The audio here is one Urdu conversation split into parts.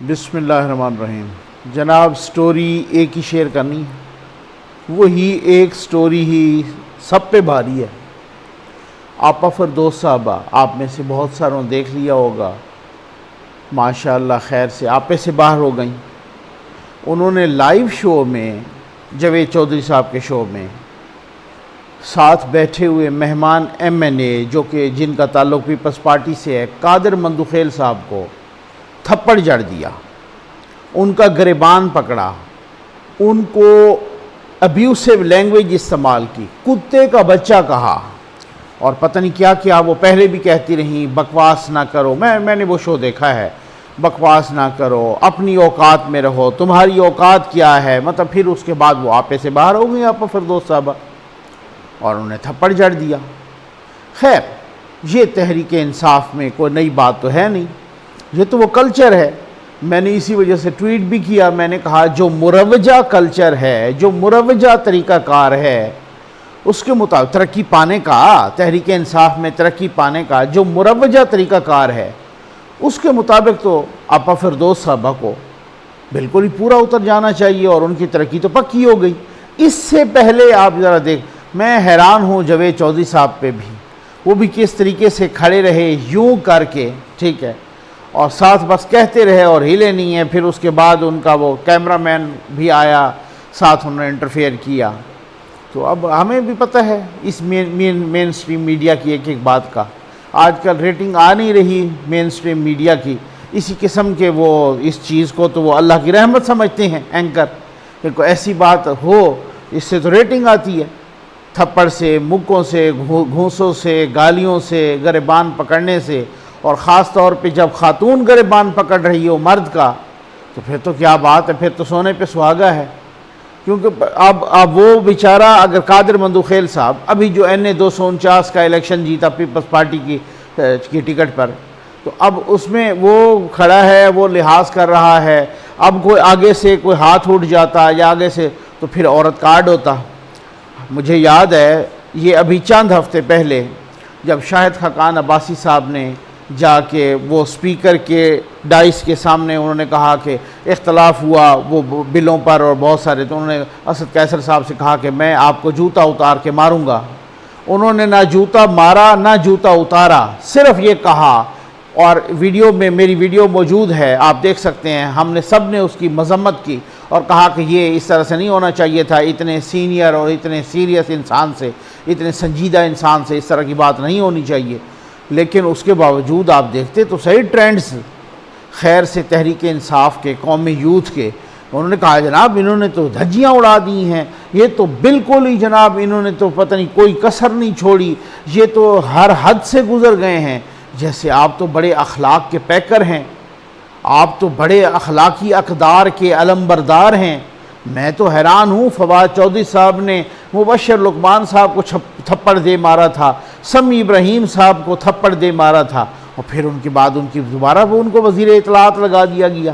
بسم اللہ الرحمن الرحیم۔ جناب سٹوری ایک ہی شیئر کرنی ہے، وہی ایک سٹوری ہی سب پہ بھاری ہے۔ آپا فردوس صاحبہ آپ میں سے بہت ساروں دیکھ لیا ہوگا، ماشاءاللہ خیر سے آپے سے باہر ہو گئیں۔ انہوں نے لائیو شو میں، جاوید چودھری صاحب کے شو میں، ساتھ بیٹھے ہوئے مہمان ایم این اے جو کہ جن کا تعلق پیپلز پارٹی سے ہے، قادر مندوخیل صاحب کو تھپڑ جڑ دیا، ان کا گریبان پکڑا، ان کو ابیوسو لینگویج استعمال کی، کتے کا بچہ کہا اور پتہ نہیں کیا کیا۔ وہ پہلے بھی کہتی رہیں بکواس نہ کرو، میں نے وہ شو دیکھا ہے، بکواس نہ کرو، اپنی اوقات میں رہو، تمہاری اوقات کیا ہے، مطلب پھر اس کے بعد وہ آپے سے باہر ہو گئی آپا فردوس صاحبہ اور انہیں تھپڑ جڑ دیا۔ خیر یہ تحریک انصاف میں کوئی نئی بات تو ہے نہیں، یہ تو وہ کلچر ہے۔ میں نے اسی وجہ سے ٹویٹ بھی کیا، میں نے کہا جو مروجہ کلچر ہے، جو مروجہ طریقہ کار ہے، اس کے مطابق ترقی پانے کا، تحریک انصاف میں ترقی پانے کا جو مروجہ طریقہ کار ہے، اس کے مطابق تو آپا فردوس صاحبہ کو بالکل ہی پورا اتر جانا چاہیے اور ان کی ترقی تو پکی ہو گئی۔ اس سے پہلے آپ ذرا دیکھ، میں حیران ہوں جاوید چودھری صاحب پہ بھی، وہ بھی کس طریقے سے کھڑے رہے یوں کر کے، ٹھیک ہے، اور ساتھ بس کہتے رہے اور ہلے نہیں ہیں۔ پھر اس کے بعد ان کا وہ کیمرہ مین بھی آیا، ساتھ انہوں نے انٹرفیئر کیا۔ تو اب ہمیں بھی پتہ ہے اس مین اسٹریم میڈیا کی ایک بات کا، آج کل ریٹنگ آ نہیں رہی مین اسٹریم میڈیا کی، اسی قسم کے وہ اس چیز کو تو وہ اللہ کی رحمت سمجھتے ہیں اینکر، کہ کوئی ایسی بات ہو اس سے تو ریٹنگ آتی ہے۔ تھپڑ سے، مکوں سے، گھونسوں سے، گالیوں سے، گریبان پکڑنے سے، اور خاص طور پہ جب خاتون گریبان پکڑ رہی ہو مرد کا، تو پھر تو کیا بات ہے، پھر تو سونے پہ سہاگا ہے۔ کیونکہ اب وہ بیچارہ اگر قادر مندوخیل صاحب ابھی جو این 249 کا الیکشن جیتا پیپلز پارٹی کی ٹکٹ پر، تو اب اس میں وہ کھڑا ہے، وہ لحاظ کر رہا ہے، اب کوئی آگے سے کوئی ہاتھ اٹھ جاتا یا آگے سے تو پھر عورت کارڈ ہوتا۔ مجھے یاد ہے یہ ابھی چند ہفتے پہلے جب شاہد خاقان عباسی صاحب نے جا کے وہ اسپیکر کے ڈائس کے سامنے انہوں نے کہا کہ اختلاف ہوا وہ بلوں پر اور بہت سارے، تو انہوں نے اسد قیصر صاحب سے کہا کہ میں آپ کو جوتا اتار کے ماروں گا۔ انہوں نے نہ جوتا مارا نہ جوتا اتارا، صرف یہ کہا، اور ویڈیو میں میری ویڈیو موجود ہے، آپ دیکھ سکتے ہیں، ہم نے سب نے اس کی مذمت کی اور کہا کہ یہ اس طرح سے نہیں ہونا چاہیے تھا، اتنے سینئر اور اتنے سیریس انسان سے، اتنے سنجیدہ انسان سے اس طرح کی بات نہیں ہونی چاہیے۔ لیکن اس کے باوجود آپ دیکھتے تو صحیح ٹرینڈز خیر سے تحریک انصاف کے، قومی یوتھ کے، انہوں نے کہا جناب انہوں نے تو دھجیاں اڑا دی ہیں، یہ تو بالکل ہی جناب انہوں نے تو پتہ نہیں کوئی کسر نہیں چھوڑی، یہ تو ہر حد سے گزر گئے ہیں، جیسے آپ تو بڑے اخلاق کے پیکر ہیں، آپ تو بڑے اخلاقی اقدار کے علمبردار ہیں۔ میں تو حیران ہوں، فواد چودھری صاحب نے مبشر لقمان صاحب کو تھپڑ دے مارا تھا، سمیع ابراہیم صاحب کو تھپڑ دے مارا تھا، اور پھر ان کے بعد ان کی دوبارہ وہ ان کو وزیر اطلاعات لگا دیا گیا۔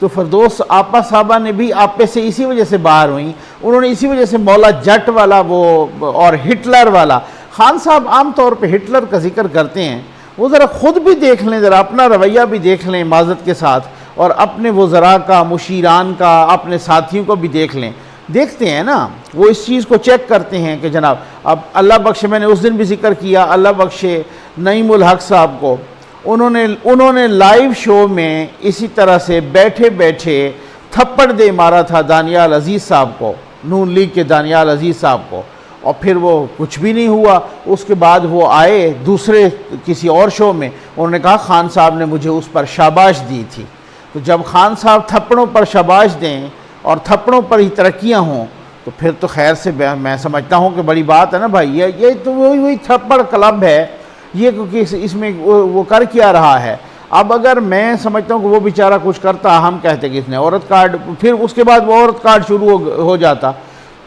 تو فردوس آپا صاحبہ نے بھی آپے سے اسی وجہ سے باہر ہوئیں، انہوں نے اسی وجہ سے مولا جٹ والا وہ اور ہٹلر والا، خان صاحب عام طور پہ ہٹلر کا ذکر کرتے ہیں، وہ ذرا خود بھی دیکھ لیں، ذرا اپنا رویہ بھی دیکھ لیں معذرت کے ساتھ، اور اپنے وزراء کا، مشیران کا، اپنے ساتھیوں کو بھی دیکھ لیں، دیکھتے ہیں نا، وہ اس چیز کو چیک کرتے ہیں کہ جناب اب اللہ بخشے، میں نے اس دن بھی ذکر کیا، اللہ بخشے نعیم الحق صاحب کو، انہوں نے لائیو شو میں اسی طرح سے بیٹھے بیٹھے تھپڑ دے مارا تھا دانیال عزیز صاحب کو، نون لیگ کے دانیال عزیز صاحب کو، اور پھر وہ کچھ بھی نہیں ہوا۔ اس کے بعد وہ آئے دوسرے کسی اور شو میں، انہوں نے کہا خان صاحب نے مجھے اس پر شاباش دی تھی۔ تو جب خان صاحب تھپڑوں پر شاباش دیں اور تھپڑوں پر ہی ترقیاں ہوں تو پھر تو خیر سے میں سمجھتا ہوں کہ بڑی بات ہے نا بھائی، یہ تو وہی تھپڑ کلب ہے، یہ کیونکہ اس میں وہ کر کیا رہا ہے۔ اب اگر میں سمجھتا ہوں کہ وہ بیچارہ کچھ کرتا، ہم کہتے کہ اس نے عورت کارڈ، پھر اس کے بعد وہ عورت کارڈ شروع ہو جاتا۔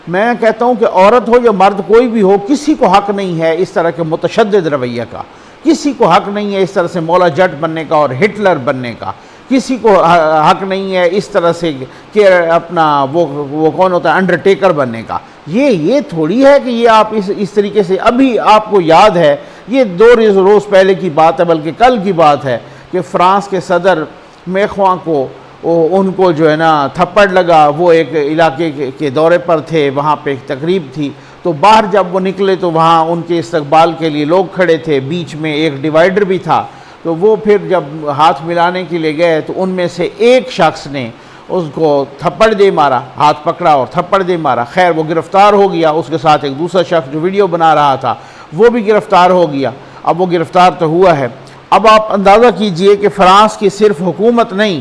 میں کہتا ہوں کہ عورت ہو یا مرد کوئی بھی ہو، کسی کو حق نہیں ہے اس طرح کے متشدد رویہ کا، کسی کو حق نہیں ہے اس طرح سے مولا جٹ بننے کا اور ہٹلر بننے کا، کسی کو حق نہیں ہے اس طرح سے کہ اپنا وہ کون ہوتا ہے انڈرٹیکر بننے کا۔ یہ تھوڑی ہے کہ یہ آپ اس طریقے سے، ابھی آپ کو یاد ہے یہ 2 روز پہلے کی بات ہے، بلکہ کل کی بات ہے، کہ فرانس کے صدر میخواں کو ان کو جو ہے نا تھپڑ لگا، وہ ایک علاقے کے دورے پر تھے، وہاں پہ ایک تقریب تھی، تو باہر جب وہ نکلے تو وہاں ان کے استقبال کے لیے لوگ کھڑے تھے، بیچ میں ایک ڈیوائیڈر بھی تھا، تو وہ پھر جب ہاتھ ملانے کے لیے گئے تو ان میں سے ایک شخص نے اس کو تھپڑ دے مارا، ہاتھ پکڑا اور تھپڑ دے مارا۔ خیر وہ گرفتار ہو گیا، اس کے ساتھ ایک دوسرا شخص جو ویڈیو بنا رہا تھا وہ بھی گرفتار ہو گیا۔ اب وہ گرفتار تو ہوا ہے۔ اب آپ اندازہ کیجئے کہ فرانس کی صرف حکومت نہیں،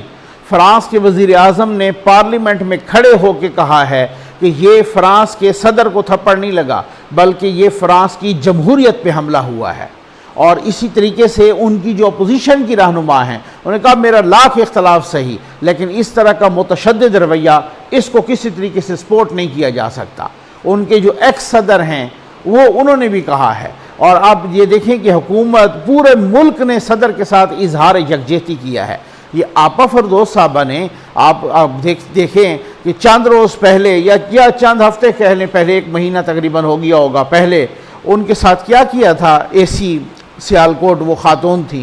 فرانس کے وزیر اعظم نے پارلیمنٹ میں کھڑے ہو کے کہا ہے کہ یہ فرانس کے صدر کو تھپڑ نہیں لگا بلکہ یہ فرانس کی جمہوریت پہ حملہ ہوا ہے۔ اور اسی طریقے سے ان کی جو اپوزیشن کی رہنما ہیں انہوں نے کہا میرا لاکھ اختلاف صحیح، لیکن اس طرح کا متشدد رویہ اس کو کسی طریقے سے سپورٹ نہیں کیا جا سکتا۔ ان کے جو ایکس صدر ہیں وہ انہوں نے بھی کہا ہے، اور آپ یہ دیکھیں کہ حکومت پورے ملک نے صدر کے ساتھ اظہار یکجہتی کیا ہے۔ یہ آپا فردوس صاحبہ نے آپ دیکھیں کہ چند روز پہلے یا چند ہفتے پہلے ایک مہینہ تقریباً ہو گیا ہوگا پہلے، ان کے ساتھ کیا تھا اے سی سیالکوٹ، وہ خاتون تھی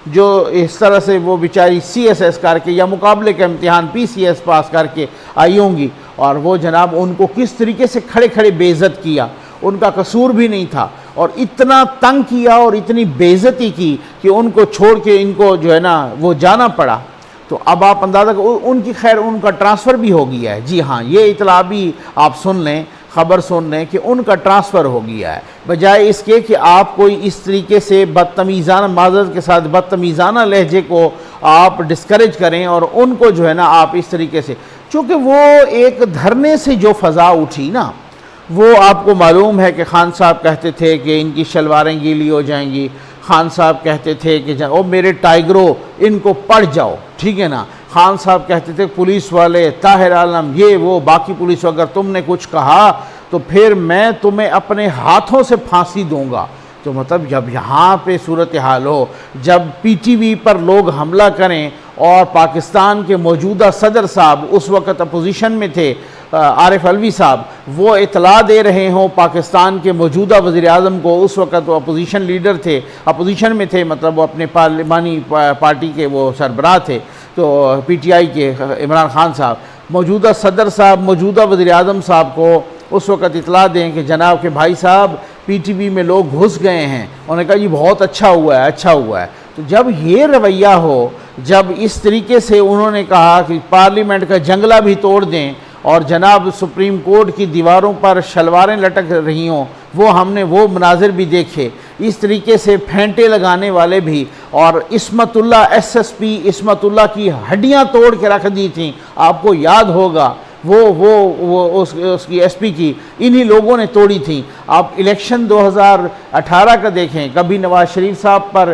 جو اس طرح سے وہ بیچاری CSS کر کے یا مقابلے کا امتحان PCS پاس کر کے آئی ہوں گی، اور وہ جناب ان کو کس طریقے سے کھڑے کھڑے بے عزت کیا، ان کا قصور بھی نہیں تھا، اور اتنا تنگ کیا اور اتنی بے عزتی کی کہ ان کو چھوڑ کے ان کو جو ہے نا وہ جانا پڑا۔ تو اب آپ اندازہ ان کی خیر ان کا ٹرانسفر بھی ہو گیا ہے، جی ہاں یہ اطلاع بھی آپ سن لیں، خبر سن لیں کہ ان کا ٹرانسفر ہو گیا ہے، بجائے اس کے کہ آپ کوئی اس طریقے سے بدتمیزانہ معذرت کے ساتھ بدتمیزانہ لہجے کو آپ ڈسکریج کریں اور ان کو جو ہے نا آپ اس طریقے سے، چونکہ وہ ایک دھرنے سے جو فضا اٹھی نا، وہ آپ کو معلوم ہے کہ خان صاحب کہتے تھے کہ ان کی شلواریں گیلی ہو جائیں گی، خان صاحب کہتے تھے کہ او میرے ٹائیگروں ان کو پڑ جاؤ، ٹھیک ہے نا، خان صاحب کہتے تھے پولیس والے طاہر عالم یہ وہ باقی پولیس، اگر تم نے کچھ کہا تو پھر میں تمہیں اپنے ہاتھوں سے پھانسی دوں گا۔ تو مطلب جب یہاں پہ صورتحال ہو، جب PTV پر لوگ حملہ کریں اور پاکستان کے موجودہ صدر صاحب اس وقت اپوزیشن میں تھے، عارف علوی صاحب، وہ اطلاع دے رہے ہوں پاکستان کے موجودہ وزیر اعظم کو، اس وقت وہ اپوزیشن لیڈر تھے، اپوزیشن میں تھے، مطلب وہ اپنے پارلیمانی پارٹی کے وہ سربراہ تھے، تو PTI کے عمران خان صاحب، موجودہ صدر صاحب موجودہ وزیر اعظم صاحب کو اس وقت اطلاع دیں کہ جناب کہ بھائی صاحب PTV میں لوگ گھس گئے ہیں، انہوں نے کہا یہ بہت اچھا ہوا ہے۔ تو جب یہ رویہ ہو، جب اس طریقے سے انہوں نے کہا کہ پارلیمنٹ کا جنگلہ بھی توڑ دیں اور جناب سپریم کورٹ کی دیواروں پر شلواریں لٹک رہی ہوں، وہ ہم نے وہ مناظر بھی دیکھے، اس طریقے سے پھینٹے لگانے والے بھی، اور عصمت اللہ SSP عصمت اللہ کی ہڈیاں توڑ کے رکھ دی تھیں، آپ کو یاد ہوگا وہ اس کی SP کی انہی لوگوں نے توڑی تھیں۔ آپ الیکشن 2018 کا دیکھیں، کبھی نواز شریف صاحب پر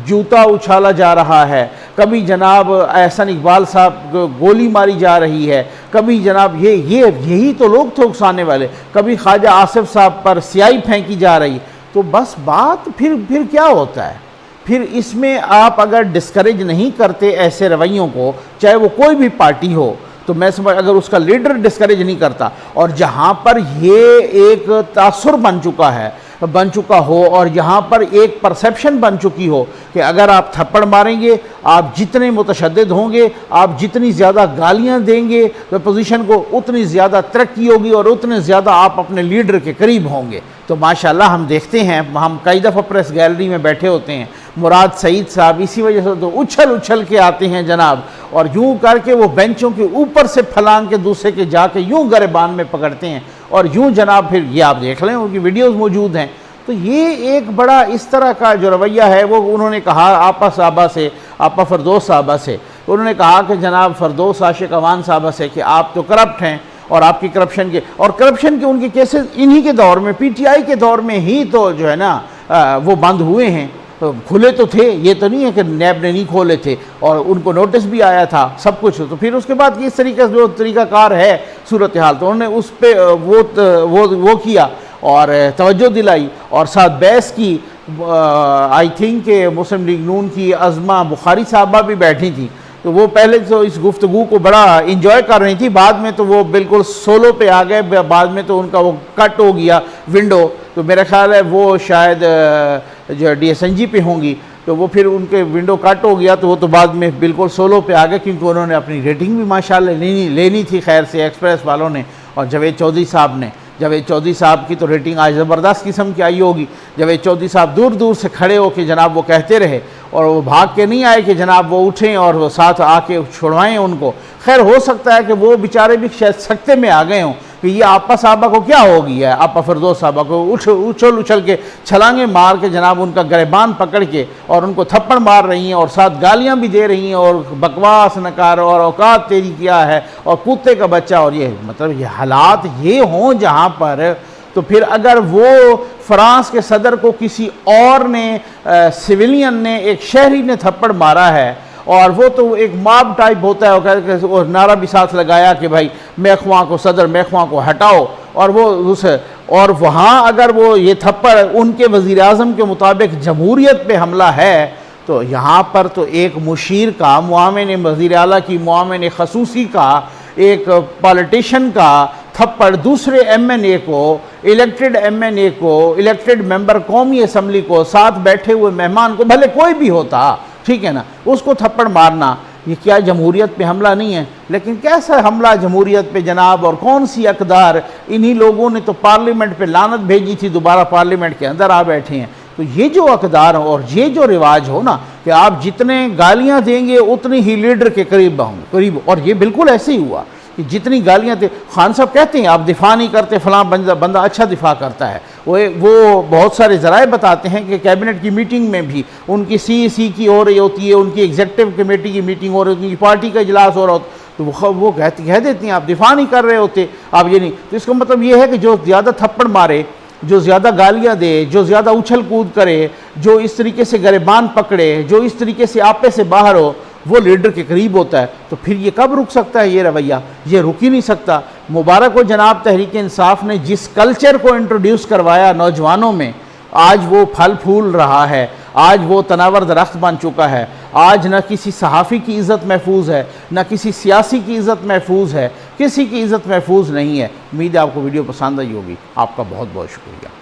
جوتا اچھالا جا رہا ہے، کبھی جناب احسن اقبال صاحب کو گولی ماری جا رہی ہے، کبھی جناب یہی تو لوگ تھے اکسانے والے، کبھی خواجہ آصف صاحب پر سیاہی پھینکی جا رہی۔ تو بس بات پھر کیا ہوتا ہے؟ پھر اس میں آپ اگر ڈسکریج نہیں کرتے ایسے رویوں کو، چاہے وہ کوئی بھی پارٹی ہو، تو میں سمجھ اگر اس کا لیڈر ڈسکریج نہیں کرتا، اور جہاں پر یہ ایک تاثر بن چکا ہو اور یہاں پر ایک پرسیپشن بن چکی ہو کہ اگر آپ تھپڑ ماریں گے، آپ جتنے متشدد ہوں گے، آپ جتنی زیادہ گالیاں دیں گے اپوزیشن کو، اتنی زیادہ ترقی ہوگی اور اتنے زیادہ آپ اپنے لیڈر کے قریب ہوں گے۔ تو ماشاءاللہ ہم دیکھتے ہیں، ہم کئی دفعہ پریس گیلری میں بیٹھے ہوتے ہیں، مراد سعید صاحب اسی وجہ سے تو اچھل کے آتے ہیں جناب، اور یوں کر کے وہ بینچوں کے اوپر سے پھلانگ کے دوسرے کے جا کے یوں گریبان میں پکڑتے ہیں، اور یوں جناب پھر یہ آپ دیکھ لیں ان کی ویڈیوز موجود ہیں۔ تو یہ ایک بڑا اس طرح کا جو رویہ ہے وہ انہوں نے کہا آپا فردوس صاحبہ سے، انہوں نے کہا کہ جناب فردوس عاشق اوان صاحبہ سے کہ آپ تو کرپٹ ہیں، اور آپ کی کرپشن کے ان کے کیسز انہی کے دور میں PTI کے دور میں ہی تو جو ہے نا وہ بند ہوئے ہیں، کھلے تو تھے، یہ تو نہیں ہے کہ نیب نے نہیں کھولے تھے، اور ان کو نوٹس بھی آیا تھا سب کچھ۔ تو پھر اس کے بعد اس طریقے سے جو طریقہ کار ہے صورتحال، تو انہوں نے اس پہ وہ کیا اور توجہ دلائی، اور ساتھ بحث کی۔ آئی تھنک کہ مسلم لیگ نون کی عظمہ بخاری صاحبہ بھی بیٹھی تھی، تو وہ پہلے تو اس گفتگو کو بڑا انجوائے کر رہی تھی، بعد میں تو وہ بالکل سولو پہ آ گئے، بعد میں تو ان کا وہ کٹ ہو گیا ونڈو، تو میرا خیال ہے وہ شاید جو DSNG پہ ہوں گی۔ تو وہ پھر ان کے ونڈو کٹ ہو گیا تو وہ تو بعد میں بالکل سولو پہ آ گئے، کیونکہ انہوں نے اپنی ریٹنگ بھی ماشاءاللہ لینی تھی خیر سے ایکسپریس والوں نے، اور جاوید چودھری صاحب کی تو ریٹنگ آج زبردست قسم کی آئی ہوگی۔ جاوید چودھری صاحب دور دور سے کھڑے ہو کے جناب وہ کہتے رہے، اور وہ بھاگ کے نہیں آئے کہ جناب وہ اٹھیں اور وہ ساتھ آ کے چھڑوائیں ان کو۔ خیر ہو سکتا ہے کہ وہ بیچارے بھی شاید سکتے میں آ گئے ہوں کہ یہ آپا صاحبہ کو کیا ہو گیا ہے، آپا فردوس صاحبہ کو اچھل کے چھلانگیں مار کے جناب ان کا گریبان پکڑ کے اور ان کو تھپڑ مار رہی ہیں، اور ساتھ گالیاں بھی دے رہی ہیں، اور بکواس نکار اور اوقات تیری کیا ہے اور کتے کا بچہ، اور یہ مطلب یہ حالات یہ ہوں جہاں پر، تو پھر اگر وہ فرانس کے صدر کو کسی اور نے سویلین نے ایک شہری نے تھپڑ مارا ہے، اور وہ تو ایک ماب ٹائپ ہوتا ہے، اور نعرہ بھی ساتھ لگایا کہ بھائی میخواں کو صدر میخواں کو ہٹاؤ، اور وہ اور وہاں اگر وہ یہ تھپڑ ان کے وزیر اعظم کے مطابق جمہوریت پہ حملہ ہے، تو یہاں پر تو ایک مشیر کا، معاون وزیر اعلیٰ کی معاون خصوصی کا، ایک پالیٹیشین کا تھپڑ دوسرے ایم این اے کو، الیکٹڈ ایم این اے کو، الیکٹڈ ممبر قومی اسمبلی کو، ساتھ بیٹھے ہوئے مہمان کو، بھلے کوئی بھی ہوتا، ٹھیک ہے نا، اس کو تھپڑ مارنا، یہ کیا جمہوریت پہ حملہ نہیں ہے؟ لیکن کیسا حملہ جمہوریت پہ جناب، اور کون سی اقدار؟ انہی لوگوں نے تو پارلیمنٹ پہ لعنت بھیجی تھی، دوبارہ پارلیمنٹ کے اندر آ بیٹھے ہیں۔ تو یہ جو اقدار اور یہ جو رواج ہو نا کہ آپ جتنے گالیاں دیں گے اتنی ہی لیڈر کے قریب قریب، اور یہ بالکل ایسے ہی ہوا کہ جتنی گالیاں دے، خان صاحب کہتے ہیں آپ دفاع نہیں کرتے، فلاں بندہ اچھا دفاع کرتا ہے، وہ بہت سارے ذرائع بتاتے ہیں کہ کیبنٹ کی میٹنگ میں بھی ان کی سی کی ہو رہی ہوتی ہے، ان کی ایگزیکٹو کمیٹی کی میٹنگ ہو رہی ہوتی ہے، ان کی پارٹی کا اجلاس ہو رہا ہوتا ہے، تو وہ کہہ دیتی ہیں آپ دفاع نہیں کر رہے ہوتے، آپ یہ نہیں۔ تو اس کا مطلب یہ ہے کہ جو زیادہ تھپڑ مارے، جو زیادہ گالیاں دے، جو زیادہ اچھل کود کرے، جو اس طریقے سے گریبان پکڑے، جو اس طریقے سے آپے سے باہر ہو، وہ لیڈر کے قریب ہوتا ہے۔ تو پھر یہ کب رک سکتا ہے یہ رویہ؟ یہ رک ہی نہیں سکتا۔ مبارک ہو جناب تحریک انصاف نے جس کلچر کو انٹروڈیوس کروایا نوجوانوں میں، آج وہ پھل پھول رہا ہے، آج وہ تناور درخت بن چکا ہے، آج نہ کسی صحافی کی عزت محفوظ ہے، نہ کسی سیاسی کی عزت محفوظ ہے، کسی کی عزت محفوظ نہیں ہے۔ امید ہے آپ کو ویڈیو پسند آئی ہوگی۔ آپ کا بہت بہت شکریہ۔